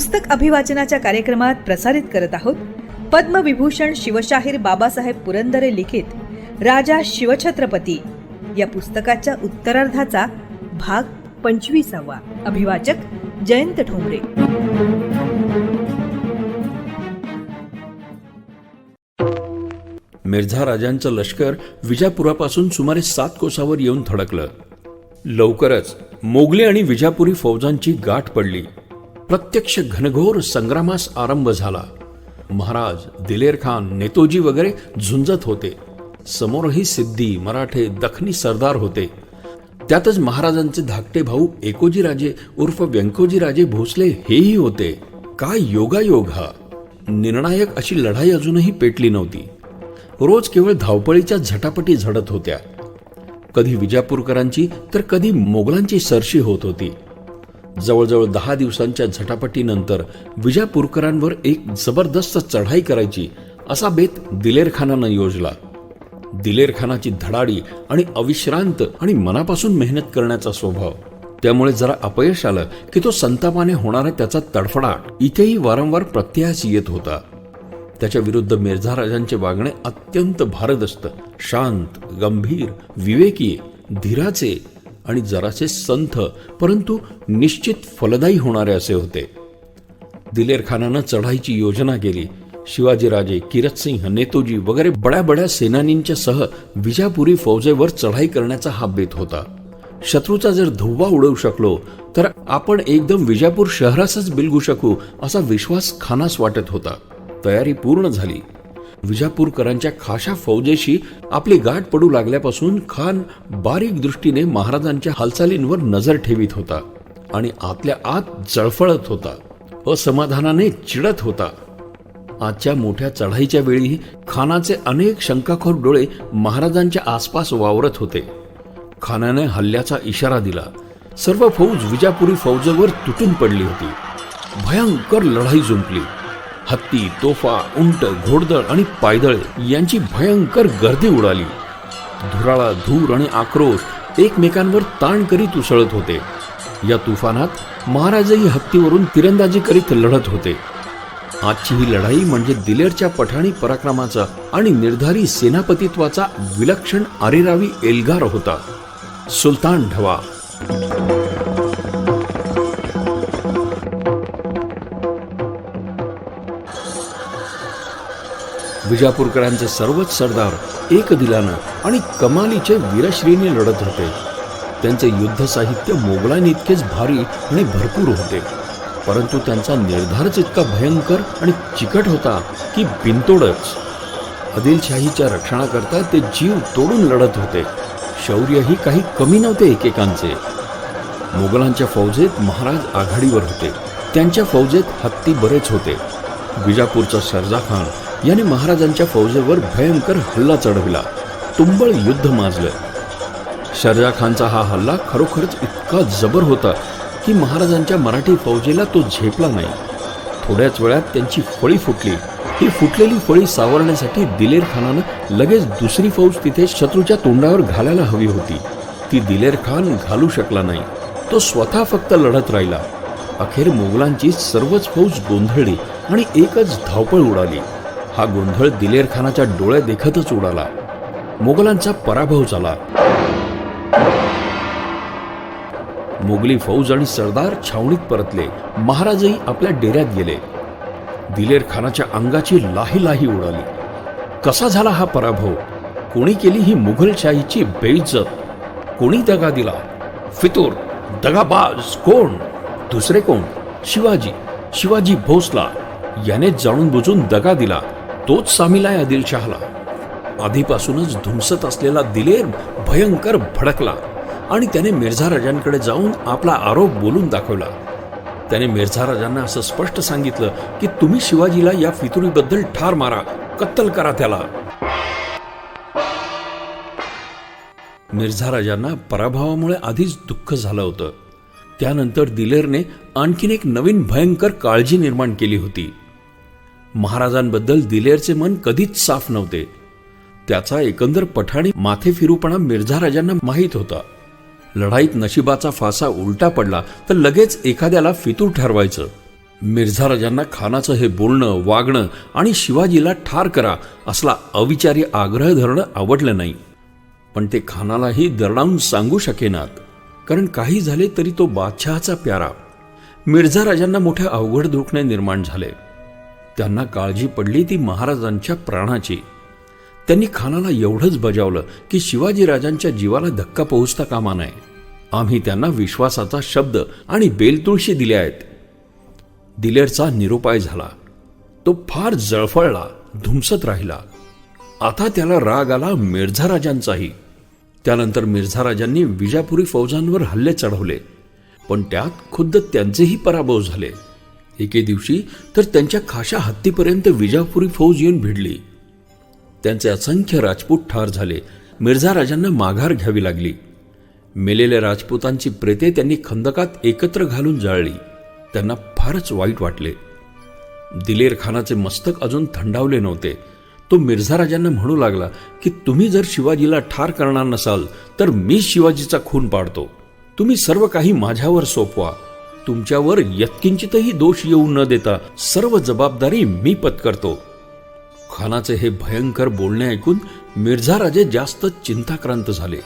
पुस्तक अभिवाचनाच्या कार्यक्रमात प्रसारित करत आहोत पद्मविभूषण शिवशाहीर बाबासाहेब पुरंदरे लिखित राजा शिवछत्रपती या पुस्तकाच्या उत्तरार्धाचा भाग 25वा। अभिवाचक जयंत ठोंबरे। मिर्झा राजांचं लष्कर विजापुरापासून सुमारे 7 कोसावर येऊन थडकलं। लवकरच मोगली आणि विजापुरी फौजांची गाठ पडली। प्रत्यक्ष घनघोर संग्रामास आरंभ झाला। महाराज, दिलेर खान, नेतोजी वगैरे झुंजत होते। समोरही सिद्धी, मराठे, दखनी सरदार होते। त्यातच महाराजांचे धाकटे भाऊ एकोजी राजे उर्फ व्यंकोजी राजे भोसले हेही होते। काय योगायोग हा! निर्णायक अशी लढाई अजूनही पेटली नव्हती। रोज केवळ धावपळीच्या झटापटी झडत होत्या। कधी विजापूरकरांची तर कधी मोगलांची सरशी होत होती। जवळजवळ 10 दिवसांच्या झटापटीनंतर विजापूरकरांवर एक जबरदस्त चढाई करायची असा बेत दिलेर खानानं योजला। दिलेर खानाची धडाडी आणि अविश्रांत आणि मनापासून मेहनत करण्याचा स्वभाव, त्यामुळे जरा अपयश आलं की तो संतापाने होणारा त्याचा तडफडाट इथेही वारंवार प्रत्ययास येत होता। त्याच्या विरुद्ध मिर्झा राजांचे वागणे अत्यंत भारदस्त, शांत, गंभीर, विवेकी, धीराचे आणि जरासे संथ परंतु निश्चित फलदायी होणारे असे होते। दिलेर खानानं चढाईची योजना केली। शिवाजीराजे, किरतसिंह, नेतोजी वगैरे बड्या सेनानींच्या सह विजापुरी फौजेवर चढाई करण्याचा हा बेत होता। शत्रूचा जर धुव्वा उडवू शकलो तर आपण एकदम विजापूर शहरासच बिलगू शकू असा विश्वास खानास वाटत होता। तयारी पूर्ण झाली। विजापूरकरांच्या खाशा फौजेशी आपली गाठ पडू लागल्यापासून खान बारीक दृष्टीने महाराजांच्या हालचालींवर नजर ठेवीत होता आणि आतल्या आत जळफळत होता, असमाधानाने चिडत होता। आजच्या मोठ्या चढाईच्या वेळी खानाचे अनेक शंकाखोर डोळे महाराजांच्या आसपास वावरत होते। खानाने हल्ल्याचा इशारा दिला। सर्व फौज विजापुरी फौजेवर तुटून पडली होती। भयंकर लढाई जुंपली। हत्ती, तोफा, उंट, घोडदळ आणि पायदळ यांची भयंकर गर्दी उडाली। धुराळा, धूर आणि आक्रोश एकमेकांवर ताण करीत उसळत होते। या तुफानात महाराजही हत्तीवरून तिरंदाजी करीत लढत होते। आजची ही लढाई म्हणजे दिलेरच्या पठाणी पराक्रमाचा आणि निर्धारी सेनापतित्वाचा विलक्षण अरेरावी एल्गार होता। सुलतान ढवा। विजापूरकरांचे सर्वच सरदार एक दिलानं आणि कमालीचे वीरश्रीने लढत होते। त्यांचे युद्ध साहित्य मोगलांइतकेच भारी आणि भरपूर होते, परंतु त्यांचा निर्धारच इतका भयंकर आणि चिकट होता की बिनतोडच। आदिलशाहीच्या रक्षणाकरता ते जीव तोडून लढत होते। शौर्यही काही कमी नव्हते एकेकांचे। मोगलांच्या फौजेत महाराज आघाडीवर होते। त्यांच्या फौजेत हत्ती बरेच होते। विजापूरचा सरजा खान याने महाराजांच्या फौजेवर भयंकर हल्ला चढविला। तुंबळ युद्ध माजलं। शर्जा खानचा हा हल्ला खरोखरच इतका जबर होता की महाराजांच्या मराठी फौजेला तो झेपला नाही। थोड्याच वेळात त्यांची फळी फुटली। ही फुटलेली फळी सावरण्यासाठी दिलेर खानानं लगेच दुसरी फौज तिथे शत्रूच्या तोंडावर घालायला हवी होती। ती दिलेर खान घालू शकला नाही। तो स्वतः फक्त लढत राहिला। अखेर मोगलांची सर्वच फौज गोंधळली आणि एकच धावपळ उडाली। हा गोंधळ दिलेर खानाच्या डोळ्या देखतच उडाला। मोगलांचा पराभव झाला। मोगली फौज आणि सरदार छावणीत परतले। महाराजही आपल्या डेऱ्यात गेले। दिलेर खानाच्या अंगाची लाही उडाली। कसा झाला हा पराभव? कोणी केली ही मुघलशाहीची बेइज्जत? कोणी दगा दिला? फितूर, दगाबाज कोण? दुसरे कोण? शिवाजी भोसला याने जाणून बुजून दगा दिला। तोच सामील आहे आदिलशहाला। आधीपासूनच धुमसत असलेला दिलेर भयंकर भडकला आणि त्याने मिर्झा राजांकडे जाऊन आपला आरोप बोलून दाखवला। त्याने मिर्झा राजांना असं स्पष्ट सांगितलं की तुम्ही शिवाजीला या फितुरीबद्दल ठार मारा, कत्तल करा त्याला। मिर्झा राजांना पराभवामुळे आधीच दुःख झालं होतं। त्यानंतर दिलेरने आणखीन एक नवीन भयंकर काळजी निर्माण केली होती। महाराजांबद्दल दिलेरचे मन कधीच साफ नव्हते। त्याचा एकंदर पठाणी माथेफिरूपणा मिर्झा राजांना माहीत होता। लढाईत नशिबाचा फासा उलटा पडला तर लगेच एखाद्याला फितूर ठरवायचं। मिर्झा राजांना खानाचं हे बोलणं, वागणं आणि शिवाजीला ठार करा असला अविचारी आग्रह धरणं आवडलं नाही. पण ते खानालाही दरडावून सांगू शकेनात, कारण काही झाले तरी तो बादशहाचा प्यारा. मिर्झा राजांना मोठ्या अवघड दुखणे निर्माण झाले. त्यांना काळजी पडली ती महाराजांच्या प्राणाची. त्यांनी खानाला एवढंच बजावलं की शिवाजी राजांच्या जीवाला धक्का पोहोचता कामा नये. आम्ही त्यांना विश्वासाचा शब्द आणि बेलतुळशी दिल्या आहेत. दिलेरचा निरोपाय झाला. तो फार जळफळला, धुमसत राहिला. आता त्याला राग आला मिर्झा राजांचाही. त्यानंतर मिर्झा राजांनी विजापुरी फौजांवर हल्ले चढवले, पण त्यात खुद्द त्यांचेही पराभव झाले. एके दिवशी तर त्यांच्या खाशा हत्तीपर्यंत विजापुरी फौज येऊन भिडली. त्यांचे असंख्य राजपूत ठार झाले. मिर्झा राजांना माघार घ्यावी लागली. मेलेल्या राजपुतांची प्रेते त्यांनी खंदकात एकत्र घालून जाळली. त्यांना फारच वाईट वाटले. दिलेर खानाचे मस्तक अजून थंडावले नव्हते. तो मिर्झा राजांना म्हणू लागला की तुम्ही जर शिवाजीला ठार करणार नसाल तर मी शिवाजीचा खून पाडतो. तुम्ही सर्व काही माझ्यावर सोपवा. तुमच्यावर यत्किंचितही दोष येऊ न देता सर्व जबाबदारी मी पत्करतो. खानाचे हे भयंकर बोलणे ऐकून मिर्झा राजे जास्त चिंताक्रांत झाले.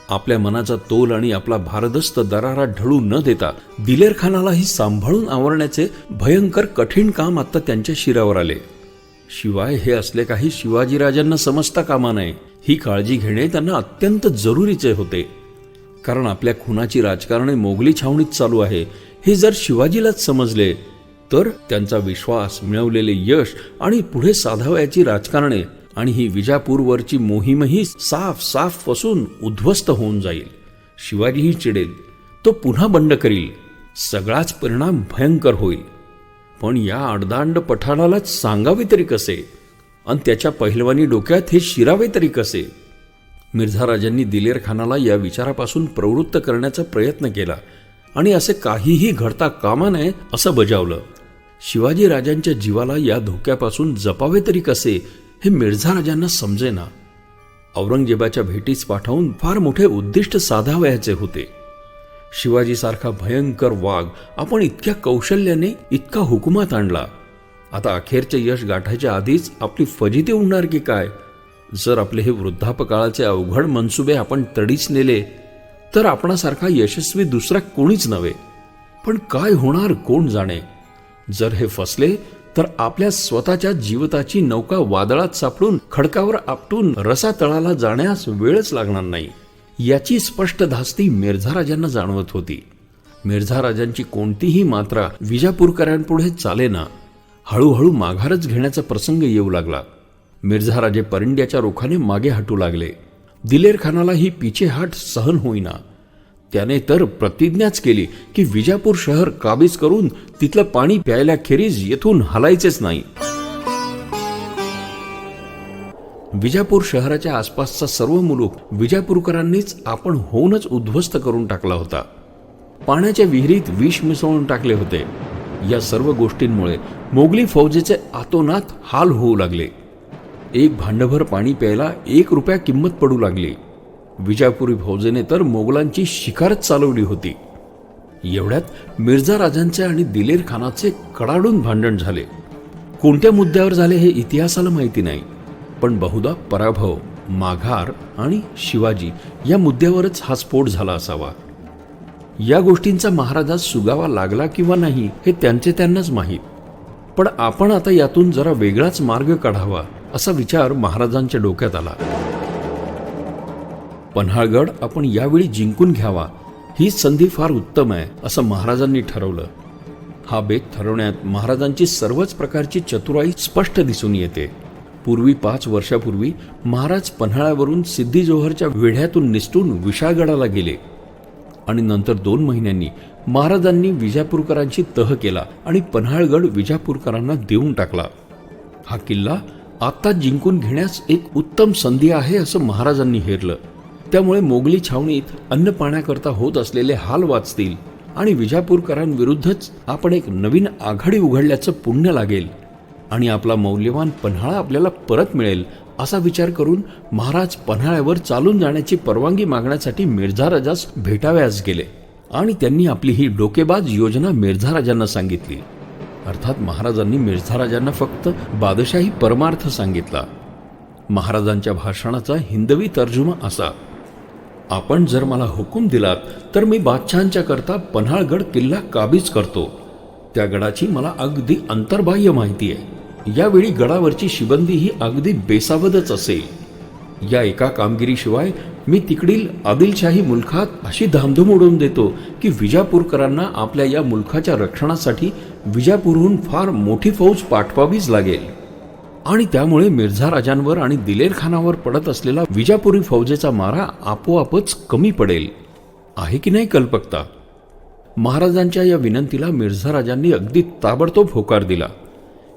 आपल्या मनाचा तोल आणि आपला भारदस्त दरारा ढळू न देता दिलेर खानालाही सांभाळून आवरण्याचे भयंकर कठीण काम आता त्यांच्या शिरावर आले. शिवाय हे असले काही शिवाजीराजांना समजता कामा नये. ही काळजी घेणे त्यांना अत्यंत जरुरीचे होते, कारण आपल्या खुनाची राजकारणे मोगली छावणीत चालू आहे हे जर शिवाजीलाच समजले तर त्यांचा विश्वास, मिळवलेले यश आणि पुढे साधावयाची राजकारणे आणि ही विजापूरवरची मोहीमही साफ साफ फसून उद्ध्वस्त होऊन जाईल. शिवाजीही चिडेल, तो पुन्हा बंड करील. सगळाच परिणाम भयंकर होईल. पण या अडदांड पठाणालाच सांगावे तरी कसे, आणि त्याच्या पहिलवानी डोक्यात हे शिरावे तरी कसे? मिर्झा राजांनी दिलेर खानाला या विचारापासून प्रवृत्त करण्याचा प्रयत्न केला आणि असे काहीही घडता कामा नये असं बजावलं. शिवाजी राजांच्या जीवाला या धोक्यापासून जपावे तरी कसे हे मिर्झा राजांना समजेना. औरंगजेबाच्या भेटीस पाठवून फार मोठे उद्दिष्ट साधावयाचे होते. शिवाजीसारखा भयंकर वाघ आपण इतक्या कौशल्याने इतका हुकुमात आणला. आता अखेरचे यश गाठायच्या आधीच आपली फजिती उडणार की काय? जर आपले हे वृद्धापकाळाचे अवघड मनसुबे आपण तडीच नेले तर आपणासारखा यशस्वी दुसरा कोणीच नव्हे. पण काय होणार कोण जाणे? जर हे फसले तर आपल्या स्वतःच्या जीविताची नौका वादळात सापडून खडकावर आपटून रसातळाला जाण्यास वेळच लागणार नाही, याची स्पष्ट धास्ती मिर्झा राजांना जाणवत होती. मिर्झा राजांची कोणतीही मात्रा विजापूरकरांपुढे चालेना. हळूहळू माघारच घेण्याचा प्रसंग येऊ लागला. मिर्झा राजे परिंड्याच्या रोखाने मागे हटू लागले. दिलेर खानाला ही पिछेहाट सहन होईना. त्याने तर प्रतिज्ञाच केली की विजापूर शहर काबीज करून तिथलं पाणी प्यायल्याखेरीज येथून हलायचेच नाही. विजापूर शहराच्या आसपासचा सर्व मुलूक विजापूरकरांनीच आपण होऊनच उद्ध्वस्त करून टाकला होता. पाण्याच्या विहिरीत विष मिसळून टाकले होते. या सर्व गोष्टींमुळे मोगली फौजेचे आतोनात हाल होऊ लागले. एक भांडभर पाणी प्यायला 1 रुपया किंमत पडू लागली. विजापुरी फौजेने तर मोगलांची शिकारच चालवली होती. एवढ्यात मिर्झा राजांचे आणि दिलेर खानाचे कडाडून भांडण झाले. कोणत्या मुद्द्यावर झाले हे इतिहासाला माहिती नाही, पण बहुधा पराभव, माघार आणि शिवाजी या मुद्द्यावरच हा स्फोट झाला असावा. या गोष्टींचा महाराजास सुगावा लागला किंवा नाही हे त्यांचे त्यांनाच माहीत. पण आपण आता यातून जरा वेगळाच मार्ग काढावा असा विचार महाराजांच्या डोक्यात आला. पन्हाळगड आपण यावेळी जिंकून घ्यावा, ही संधी फार उत्तम आहे असं महाराजांनी ठरवलं. हा बेत ठरवण्यात महाराजांची सर्वच प्रकारची चतुराई स्पष्ट दिसून येते. पूर्वी 5 वर्षापूर्वी महाराज पन्हाळ्यावरून सिद्धी जोहरच्या वेढ्यातून निसटून विशाळगडाला गेले आणि नंतर 2 महिन्यांनी महाराजांनी विजापूरकरांची तह केला आणि पन्हाळगड विजापूरकरांना देऊन टाकला. हा किल्ला आता जिंकून घेण्यास एक उत्तम संधी आहे असं महाराजांनी हेरलं. त्यामुळे मोगली छावणीत अन्न पाण्याकरता होत असलेले हाल वाचतील आणि विजापूरकरांविरुद्धच आपण एक नवीन आघाडी उघडल्याचं पुण्य लागेल आणि आपला मौल्यवान पन्हाळा आपल्याला परत मिळेल असा विचार करून महाराज पन्हाळ्यावर चालून जाण्याची परवानगी मागण्यासाठी मिर्झा राजास भेटावयास गेले. आणि त्यांनी आपली ही डोकेबाज योजना मिर्झा राजांना सांगितली. अर्थात महाराजांनी मिर्झा राजांना फक्त बादशाही परमार्थ सांगितला. महाराजांच्या भाषणाचा हिंदवी तर्जुमा असा: आपण जर मला हुकूम दिलात तर मी बादशहांच्या करता पन्हाळगड किल्ला काबीज करतो. त्या गडाची मला अगदी अंतर्बाह्य माहिती आहे. यावेळी गडावरची शिबंदी ही अगदी बेसावधच असेल. या एका कामगिरीशिवाय मी तिकडील आदिलशाही मुलखात अशी धामधूम उडवून देतो की विजापूरकरांना आपल्या या मुलखाच्या रक्षणासाठी विजापूरहून फार मोठी फौज पाठवावीच लागेल. आणि त्यामुळे मिर्झा राजांवर आणि दिलेर खानावर पडत असलेला विजापुरी फौजेचा मारा आपोआपच कमी पडेल. आहे की नाही कल्पकता? महाराजांच्या या विनंतीला मिर्झा राजांनी अगदी ताबडतोब होकार दिला.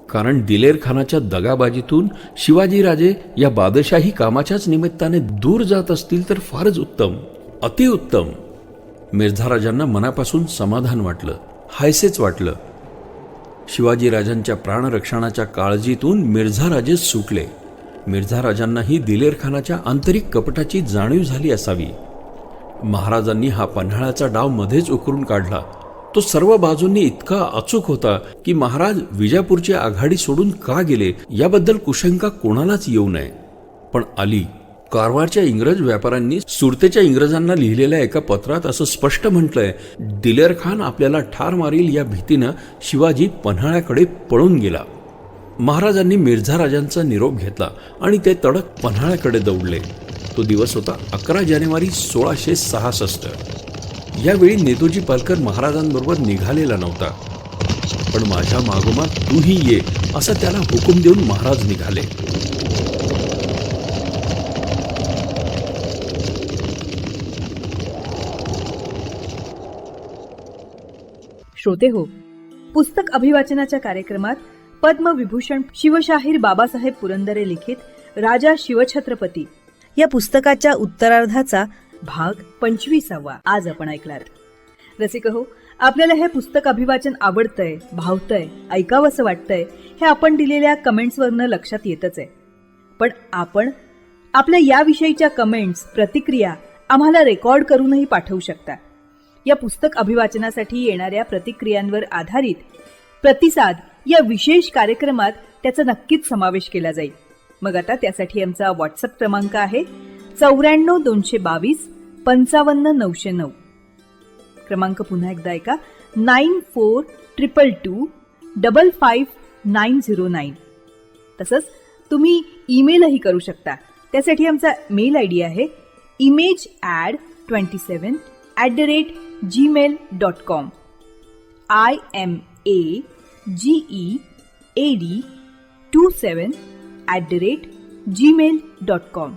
कारण दिलेर खानाच्या दगाबाजीतून शिवाजीराजे या बादशाही कामाच्याच निमित्ताने दूर जात असतील तर फारच उत्तम, अतिउत्तम. मिर्झा राजांना मनापासून समाधान वाटलं, हायसेच वाटलं. शिवाजीराजांच्या प्राणरक्षणाच्या काळजीतून मिर्झा राजे सुटले. मिर्झा राजांनाही दिलेर खानाच्या आंतरिक कपटाची जाणीव झाली असावी. महाराजांनी हा पन्हाळ्याचा डाव मध्येच उकरून काढला. तो सर्व बाजूंनी इतका अचूक होता की महाराज विजापूरची आघाडी सोडून का गेले याबद्दल कुशंका कोणालाच येऊ नये. पण आली. कारवारच्या इंग्रज व्यापाऱ्यांनी सुरतेच्या इंग्रजांना लिहिलेल्या एका पत्रात असं स्पष्ट म्हटलंय, दिलेर खान आपल्याला ठार मारील या भीतीनं शिवाजी पन्हाळ्याकडे पळून गेला. महाराजांनी मिर्झा राजांचा निरोप घेतला आणि ते तडक पन्हाळ्याकडे दौडले. तो दिवस होता 11 जानेवारी 1666. यावेळी नेतोजी पालकर महाराजांबरोबर निघालेला नव्हता. पण माझ्या मागोमाग तूही ये असा त्याला हुकूम देऊन महाराज निघाले. श्रोते हो, पुस्तक अभिवाचनाच्या कार्यक्रमात पद्मविभूषण शिवशाहीर बाबासाहेब पुरंदरे लिखित राजा शिवछत्रपती या पुस्तकाच्या उत्तरार्धाचा भाग 25वा आज आपण ऐकलात. रसिक हो, आपल्याला हे पुस्तक अभिवाचन आवडतंय, भावतंय, ऐकावंसं वाटतंय हे आपण दिलेल्या कमेंट्सवरनं लक्षात येतच आहे. पण आपण आपल्या याविषयीच्या कमेंट्स, प्रतिक्रिया आम्हाला रेकॉर्ड करूनही पाठवू शकता. या पुस्तक अभिवाचनासाठी येणाऱ्या प्रतिक्रियांवर आधारित प्रतिसाद या विशेष कार्यक्रमात त्याचा नक्कीच समावेश केला जाईल. मग आता त्यासाठी आमचा व्हॉट्सअप क्रमांक आहे 94-222-55909. क्रमांक पुन्हा एकदा ऐका, 9422255909. तसंच तुम्ही ईमेलही करू शकता. त्यासाठी आमचा मेल आयडी आहे image27@gmail.com. imagead27@gmail.com.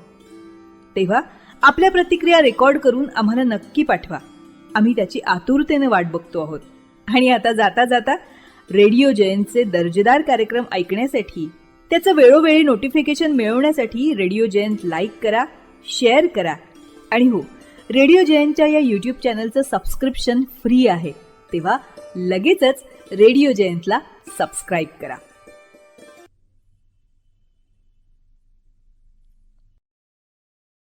तेव्हा आपल्या प्रतिक्रिया रेकॉर्ड करून आम्हाला नक्की पाठवा. आम्ही त्याची आतुरतेने वाट बघतो आहोत. आणि आता जाता जाता रेडिओ जयंतचे दर्जेदार कार्यक्रम ऐकण्यासाठी, त्याचं वेळोवेळी नोटिफिकेशन मिळवण्यासाठी रेडिओ जयंत लाईक करा, शेअर करा. आणि हो, रेडिओ जयंतच्या या यूट्यूब चॅनलचं सबस्क्रिप्शन फ्री आहे. तेव्हा लगेचच रेडिओ जयंतला सबस्क्राईब करा.